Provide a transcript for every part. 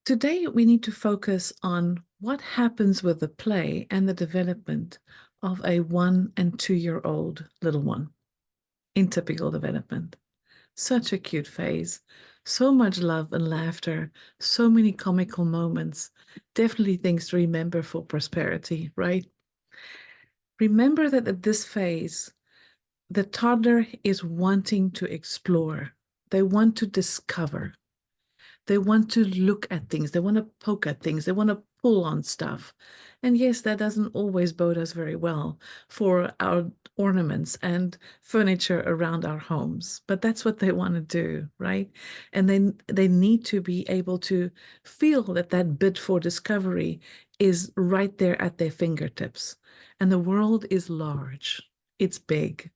Today, we need to focus on what happens with the play and the development of a 1 and 2-year-old little one in typical development. Such a cute phase, so much love and laughter, so many comical moments. Definitely things to remember for prosperity, right? Remember that at this phase, the toddler is wanting to explore. They want to discover. They want to look at things. They want to poke at things. They want to pull on stuff. And yes, that doesn't always bode us very well for our ornaments and furniture around our homes. But that's what they want to do, right? And they need to be able to feel that that bid for discovery is right there at their fingertips. And the world is large. It's big.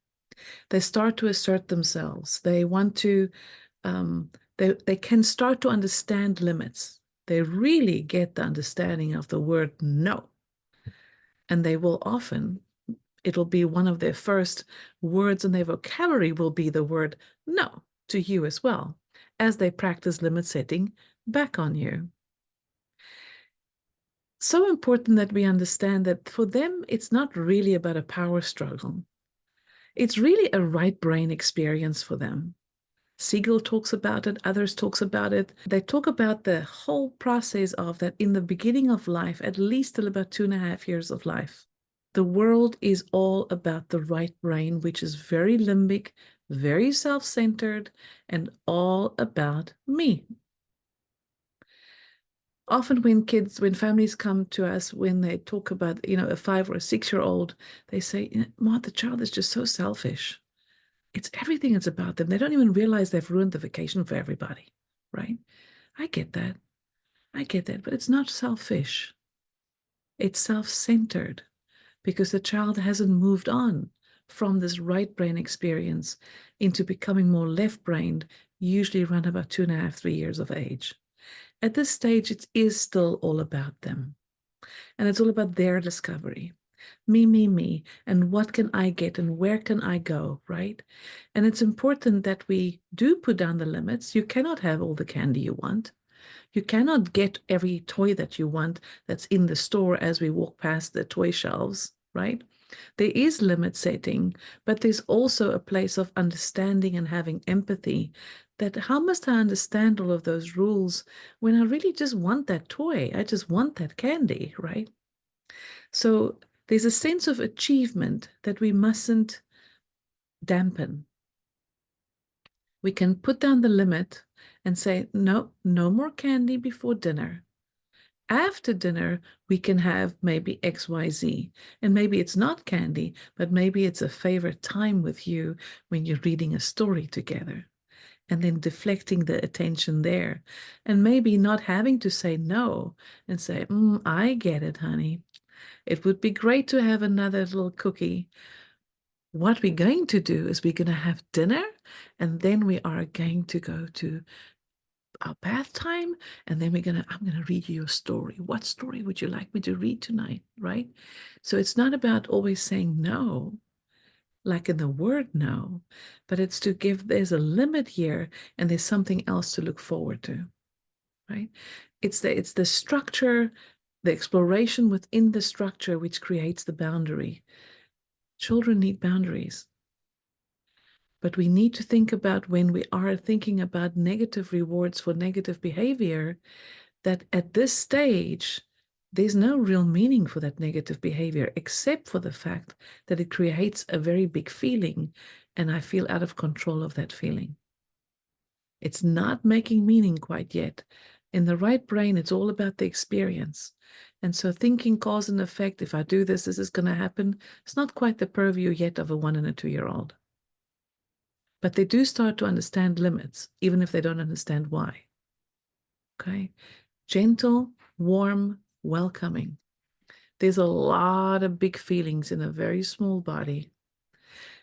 They start to assert themselves. They want to um, they can start to understand limits. They really get the understanding of the word no. And they will often, it'll be one of their first words in their vocabulary will be the word no to you as well, as they practice limit setting back on you. So important that we understand that for them, it's not really about a power struggle. It's really a right brain experience for them. Siegel talks about it, others talks about it. They talk about the whole process of that in the beginning of life, at least till about 2.5 years of life. The world is all about the right brain, which is very limbic, very self-centered, and all about me. Often when families come to us, when they talk about, a 5 or a 6-year-old, they say, Maude, the child is just so selfish. It's everything is about them. They don't even realize they've ruined the vacation for everybody, right? I get that. I get that. But it's not selfish. It's self-centered because the child hasn't moved on from this right brain experience into becoming more left-brained, usually around about 2.5, 3 years of age. At this stage, it is still all about them. And it's all about their discovery. Me, and what can I get and where can I go, right? And it's important that we do put down the limits. You cannot have all the candy you want. You cannot get every toy that you want that's in the store as we walk past the toy shelves, right? There is limit setting, but there's also a place of understanding and having empathy that how must I understand all of those rules when I really just want that toy? I just want that candy, right? So there's a sense of achievement that we mustn't dampen. We can put down the limit and say, no, no more candy before dinner. After dinner, we can have maybe XYZ. And maybe it's not candy, but maybe it's a favorite time with you when you're reading a story together. And then deflecting the attention there. And maybe not having to say no and say, I get it, honey. It would be great to have another little cookie. What we're going to do is we're going to have dinner, and then we are going to go to our bath time, and then I'm going to read you a story. What story would you like me to read tonight, right? So it's not about always saying no, like in the word no, but it's to give, there's a limit here, and there's something else to look forward to, right? It's the structure, the exploration within the structure which creates the boundary. Children need boundaries. But we need to think about when we are thinking about negative rewards for negative behavior, that at this stage, there's no real meaning for that negative behavior, except for the fact that it creates a very big feeling, and I feel out of control of that feeling. It's not making meaning quite yet. In the right brain, it's all about the experience. And so thinking cause and effect, if I do this, this is going to happen. It's not quite the purview yet of a 1 and a 2-year-old. But they do start to understand limits, even if they don't understand why. Okay? Gentle, warm, welcoming. There's a lot of big feelings in a very small body,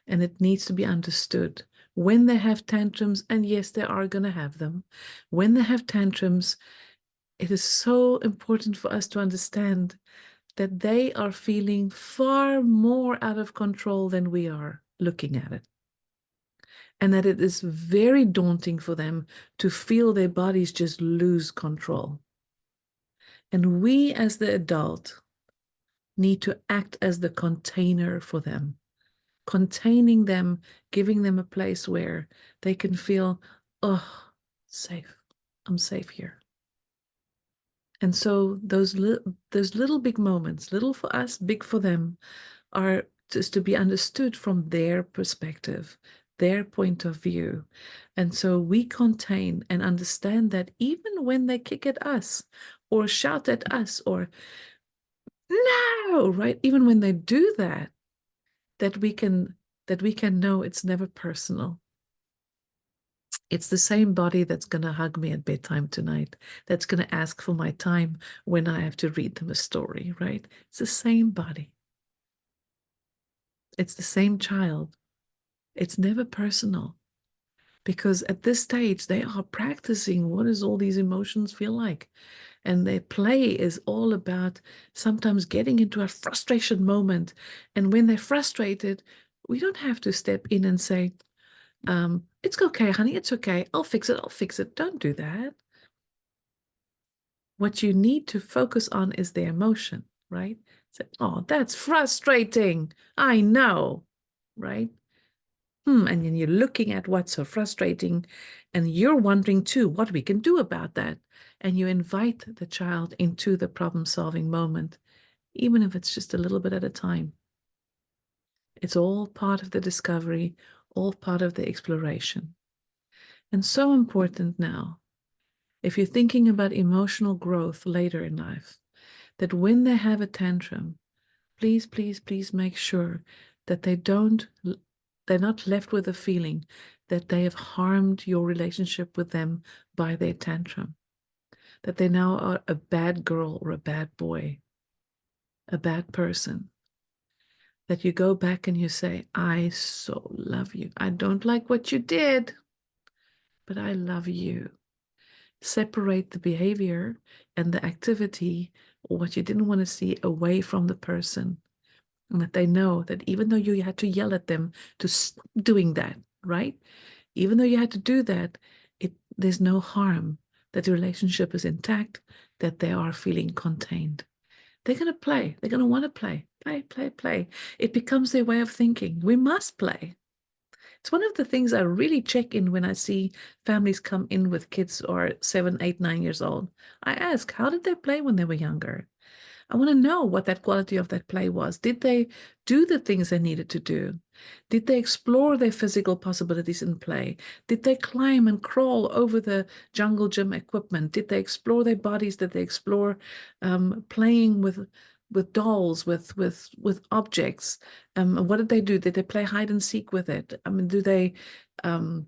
and it needs to be understood. When they have tantrums, and yes, they are going to have them, when they have tantrums, it is so important for us to understand that they are feeling far more out of control than we are looking at it. And that it is very daunting for them to feel their bodies just lose control. And we as the adult need to act as the container for them, containing them, giving them a place where they can feel, oh, safe. I'm safe here. And so those little big moments, little for us, big for them, are just to be understood from their perspective, their point of view. And so we contain and understand that even when they kick at us or shout at us or no, right? Even when they do that, that we can know it's never personal. It's the same body that's going to hug me at bedtime tonight, that's going to ask for my time when I have to read them a story, right? It's the same body. It's the same child. It's never personal because at this stage, they are practicing what does all these emotions feel like. And their play is all about sometimes getting into a frustration moment. And when they're frustrated, we don't have to step in and say, it's okay, honey, it's okay. I'll fix it. I'll fix it. Don't do that. What you need to focus on is the emotion, right? Say, oh, that's frustrating. I know, right? And then you're looking at what's so frustrating, and you're wondering too what we can do about that. And you invite the child into the problem-solving moment, even if it's just a little bit at a time. It's all part of the discovery, all part of the exploration. And so important now, if you're thinking about emotional growth later in life, that when they have a tantrum, please, please, please make sure that they're not left with a feeling that they have harmed your relationship with them by their tantrum, that they now are a bad girl or a bad boy, a bad person, that you go back and you say, I so love you. I don't like what you did, but I love you. Separate the behavior and the activity or what you didn't want to see away from the person. And that they know that even though you had to yell at them to stop doing that, right? Even though you had to do that, there's no harm, that the relationship is intact, that they are feeling contained. They're going to play. They're going to want to play, play, play, play. It becomes their way of thinking. We must play. It's one of the things I really check in when I see families come in with kids who are 7, 8, 9 years old. I ask, how did they play when they were younger? I want to know what that quality of that play was. Did they do the things they needed to do? Did they explore their physical possibilities in play? Did they climb and crawl over the jungle gym equipment? Did they explore their bodies? Did they explore playing with dolls, with objects? What did they do? Did they play hide and seek with it? I mean, um,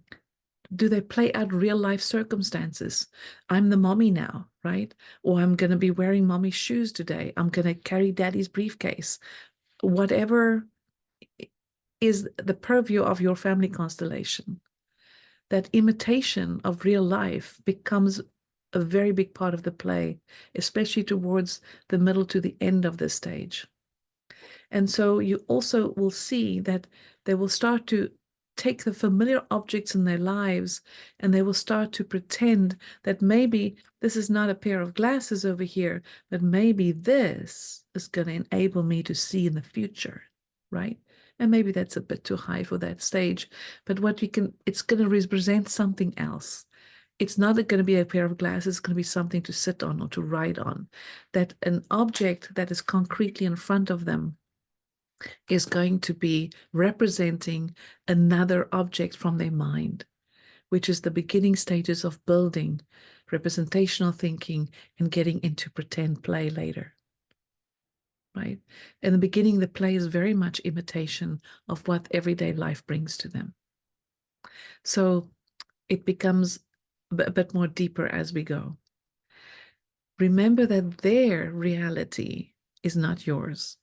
do they play out real life circumstances? I'm the mommy now, right? Or I'm going to be wearing mommy's shoes today. I'm going to carry daddy's briefcase. Whatever is the purview of your family constellation, that imitation of real life becomes a very big part of the play, especially towards the middle to the end of the stage. And so you also will see that they will start to take the familiar objects in their lives and they will start to pretend that maybe this is not a pair of glasses over here, but maybe this is going to enable me to see in the future, right? And maybe that's a bit too high for that stage, but it's going to represent something else. It's not going to be a pair of glasses, it's going to be something to sit on or to ride on. That an object that is concretely in front of them is going to be representing another object from their mind, which is the beginning stages of building representational thinking and getting into pretend play later. Right? In the beginning, the play is very much imitation of what everyday life brings to them. So it becomes a bit more deeper as we go. Remember that their reality is not yours.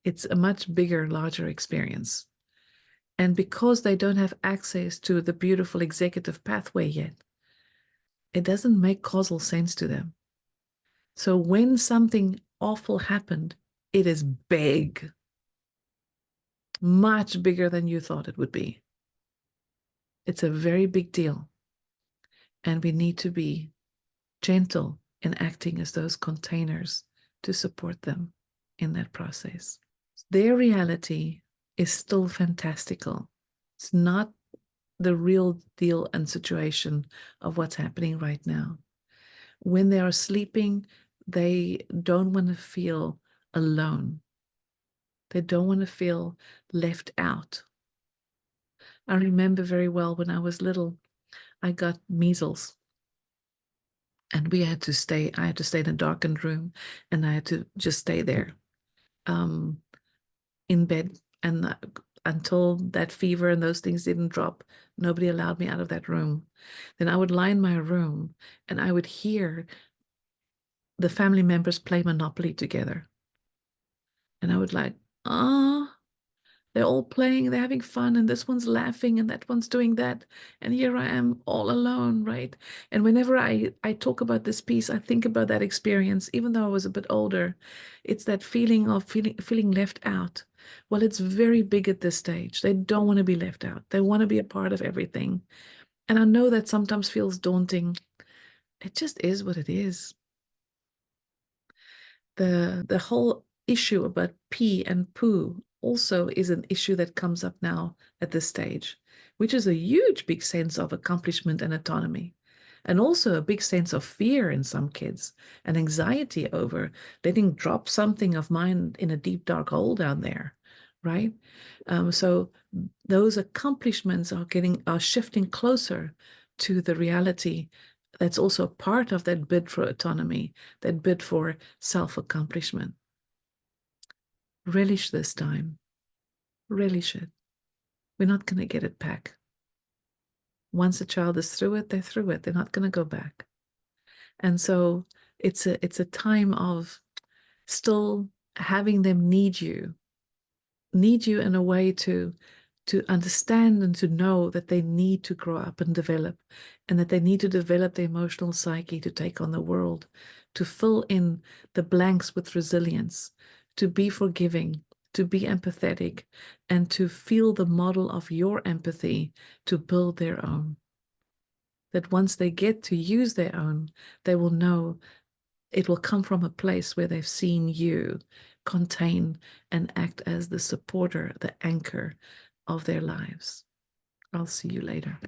It's a much bigger, larger experience. And because they don't have access to the beautiful executive pathway yet, it doesn't make causal sense to them. So when something awful happened, it is big, much bigger than you thought it would be. It's a very big deal. And we need to be gentle and acting as those containers to support them in that process. Their reality is still fantastical. It's not the real deal and situation of what's happening right now. When they are sleeping, they don't want to feel alone. They don't want to feel left out. I remember very well when I was little, I got measles and I had to stay in a darkened room and I had to just stay there um, in bed. And until that fever and those things didn't drop, nobody allowed me out of that room. Then I would lie in my room and I would hear the family members play Monopoly together. And I would like, ah, they're all playing, they're having fun, and this one's laughing, and that one's doing that. And here I am all alone, right? And whenever I talk about this piece, I think about that experience, even though I was a bit older. It's that feeling of feeling left out. Well, it's very big at this stage. They don't want to be left out. They want to be a part of everything. And I know that sometimes feels daunting. It just is what it is. The whole issue about pee and poo also is an issue that comes up now at this stage, which is a huge big sense of accomplishment and autonomy, and also a big sense of fear in some kids and anxiety over letting drop something of mine in a deep dark hole down there, right? So those accomplishments are shifting closer to the reality that's also part of that bid for autonomy, that bid for self-accomplishment. Relish this time. Relish it. We're not going to get it back. Once a child is through it, they're through it. They're not going to go back. And so it's a time of still having them need you in a way to understand and to know that they need to grow up and develop, and that they need to develop the emotional psyche to take on the world, to fill in the blanks with resilience, to be forgiving, to be empathetic, and to feel the model of your empathy to build their own. That once they get to use their own, they will know it will come from a place where they've seen you contain and act as the supporter, the anchor of their lives. I'll see you later.